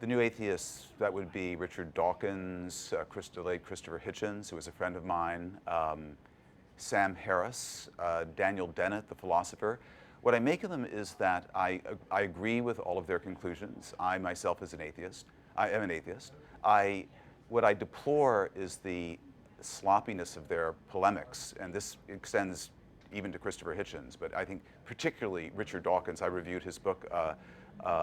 The new atheists, that would be Richard Dawkins, the late Christopher Hitchens, who was a friend of mine, Sam Harris, Daniel Dennett, the philosopher. What I make of them is that I agree with all of their conclusions. I myself is an atheist. I am an atheist. What I deplore is the sloppiness of their polemics, and this extends even to Christopher Hitchens, but I think particularly Richard Dawkins. I reviewed his book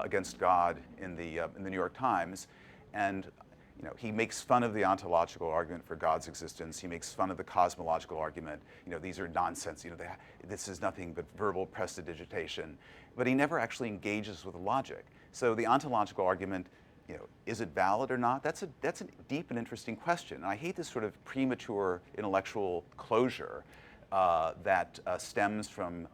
Against God in the New York Times, and he makes fun of the ontological argument for God's existence. He makes fun of the cosmological argument. These are nonsense. This is nothing but verbal prestidigitation. But he never actually engages with logic. So the ontological argument, is it valid or not? That's a deep and interesting question. And I hate this sort of premature intellectual closure that stems from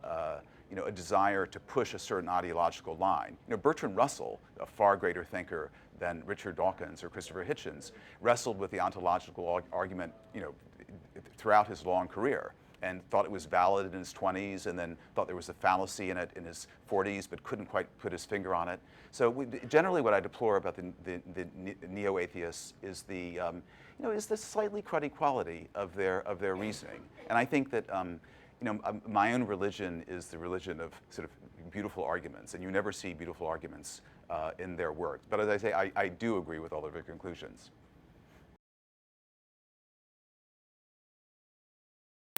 a desire to push a certain ideological line. Bertrand Russell, a far greater thinker than Richard Dawkins or Christopher Hitchens, wrestled with the ontological argument, throughout his long career, and thought it was valid in his 20s, and then thought there was a fallacy in it in his 40s, but couldn't quite put his finger on it. So generally, what I deplore about the neo-atheists is the slightly cruddy quality of their reasoning. And I think that my own religion is the religion of sort of beautiful arguments, and you never see beautiful arguments in their work. But as I say, I do agree with all of their conclusions.